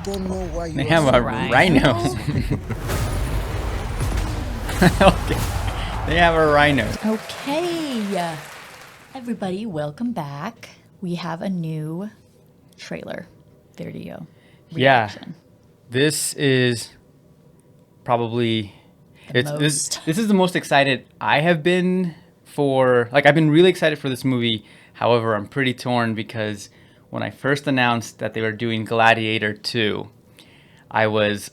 don't know why They have a rhino. Okay. They have a rhino. Okay. Everybody, welcome back. We have a new trailer. Video. Reaction. This is probably this is the most excited I have been for. Like, I've been really excited for this movie. However, I'm pretty torn because when I first announced that they were doing Gladiator 2, I was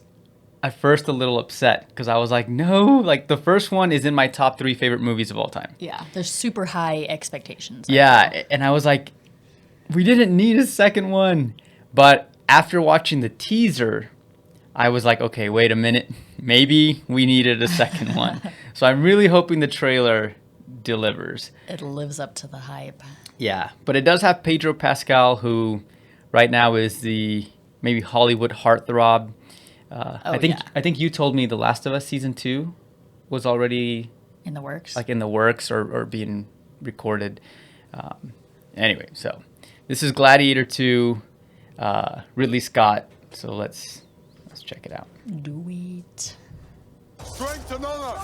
at first a little upset because I was like, no, like the first one is in my top 3 favorite movies of all time. Yeah, there's super high expectations. Yeah, and I was like, we didn't need a second one. But after watching the teaser, I was like, okay, wait a minute. Maybe we needed a second one. So I'm really hoping the trailer delivers. It lives up to the hype. Yeah, but it does have Pedro Pascal, who right now is the maybe Hollywood heartthrob. I think you told me The Last of Us season 2 was already in the works. Like in the works or being recorded. Anyway, so this is Gladiator 2, Ridley Scott. So let's check it out. Do it. Strength and honor.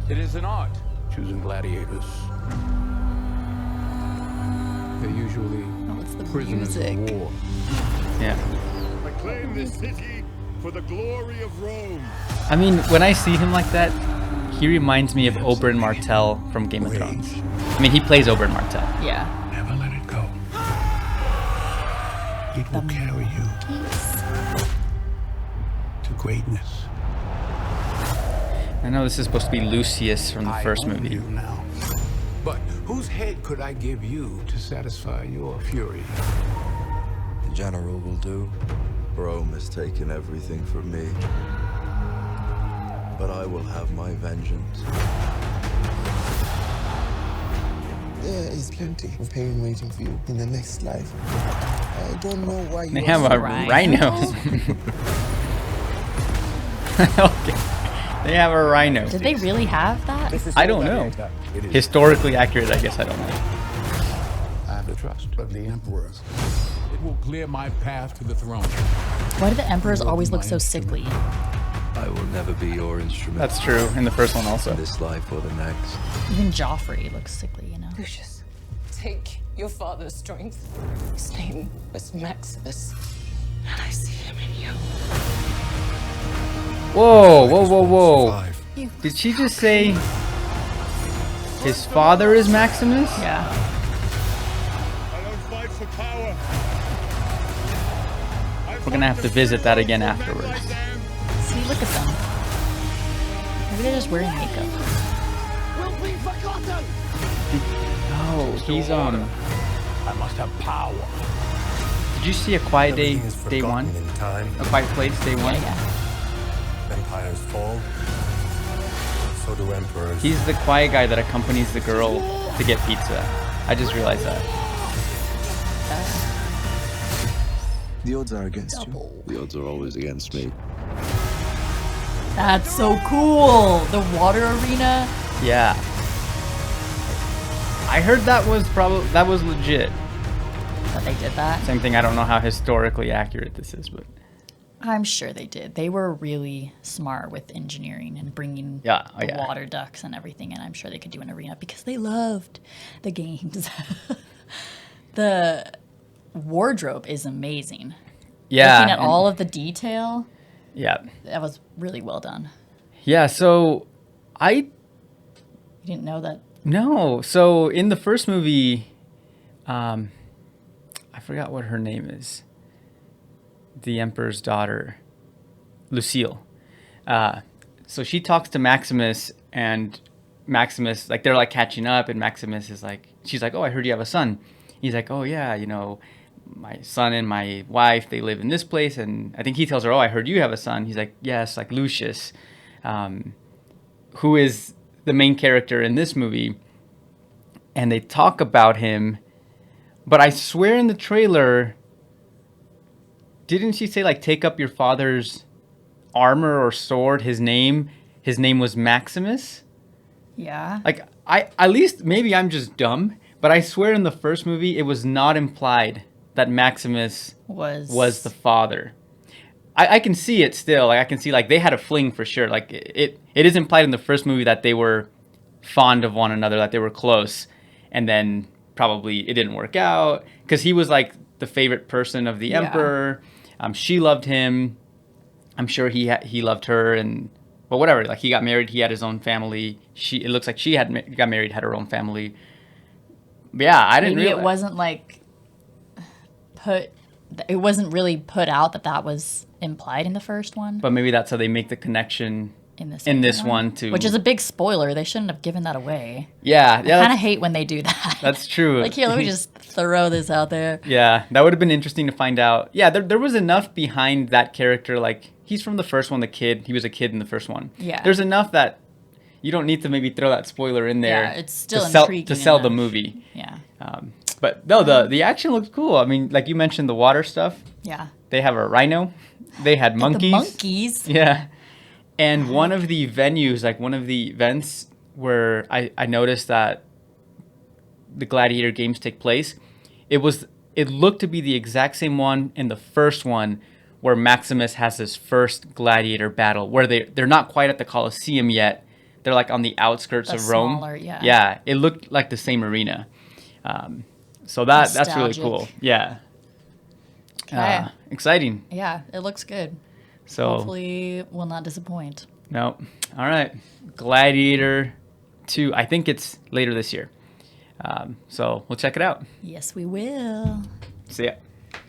It is an art, choosing gladiators. They're usually it's the prisoners music. of war. Yeah. Reclaim this city for the glory of Rome. I mean, when I see him like that, he reminds me of Oberyn Martell from Game of Thrones. I mean, he plays Oberyn Martell. Yeah. Never let it go. It will carry you to greatness. I know this is supposed to be Lucius from the first I own movie. you now. But whose head could I give you to satisfy your fury? The general will do. Rome has taken everything from me. But I will have my vengeance. There is plenty of pain waiting for you in the next life. I don't know why you They have a rhino. Okay. They have a rhino. Did they really have that? I don't know. Historically accurate, I guess I don't know. I have the trust of the emperors. It will clear my path to the throne. Why do the emperors always look so sickly? I will never be your instrument. That's true, in the first one also. In this life or the next. Even Joffrey looks sickly, you know? Lucius, take your father's strength. His name was Maximus, and I see him in you. Whoa, whoa, whoa, whoa. Did she just say his father is Maximus? Yeah. I don't fight for power. We're gonna have to visit that again afterwards. See, look at them. Maybe they're just wearing makeup. No, he's I must have power. Did you see A Quiet Day, Day 1? In time, A Quiet Place, Day 1? Yeah. empires fall. So do emperors. He's the quiet guy that accompanies the girl to get pizza. I just realized that. The odds are against you. The odds are always against me. That's so cool. The water arena. Yeah. I heard that was legit. That they did that. Same thing. I don't know how historically accurate this is, but I'm sure they did. They were really smart with engineering and bringing the water ducts and everything, and I'm sure they could do an arena because they loved the games. The wardrobe is amazing. yeah. Looking at all of the detail, Yeah. that was really well done. Yeah. So You didn't know that? No. So in the first movie, I forgot what her name is. The Emperor's daughter, Lucille. So she talks to Maximus, and Maximus, like, they're like catching up, and Maximus is like, she's like, oh, I heard you have a son. He's like, oh yeah, you know, my son and my wife, they live in this place. And I think he tells her, oh, I heard you have a son. He's like, yes, like Lucius, who is the main character in this movie. And they talk about him, but I swear in the trailer, didn't she say, like, take up your father's armor or sword? His name was Maximus? Yeah. Like, at least maybe I'm just dumb, but I swear in the first movie it was not implied that Maximus was the father. I can see it still. Like I can see like they had a fling for sure. Like it is implied in the first movie that they were fond of one another, that they were close, and then probably it didn't work out because he was like the favorite person of the emperor. She loved him. I'm sure he loved her, and but whatever. Like he got married, he had his own family. It looks like she got married, had her own family. But yeah, I didn't. Maybe it wasn't like it wasn't really put out that was implied in the first one. But maybe that's how they make the connection in this one too. Which is a big spoiler. They shouldn't have given that away. Yeah. I kind of hate when they do that. That's true. Like, here, let me just throw this out there. Yeah, that would have been interesting to find out. Yeah, there was enough behind that character. Like, he's from the first one, the kid. He was a kid in the first one. Yeah. There's enough that you don't need to maybe throw that spoiler in there. Yeah, it's still intriguing to sell the enough. movie. Yeah. But no, the action looks cool. I mean, like you mentioned, the water stuff. Yeah. They have a rhino. They had monkeys. The monkeys. Yeah. And one of the venues, like one of the events where I noticed that the Gladiator games take place, it looked to be the exact same one in the first one where Maximus has his first gladiator battle, where they're not quite at the Colosseum yet. They're like on the outskirts of Rome. Smaller, yeah. Yeah, it looked like the same arena. So that's really Nostalgic. cool. Yeah. Okay. Exciting. Yeah, it looks good. So Hopefully will not disappoint. no. All right. Gladiator 2. I think it's later this year. So we'll check it out. Yes, we will. See ya.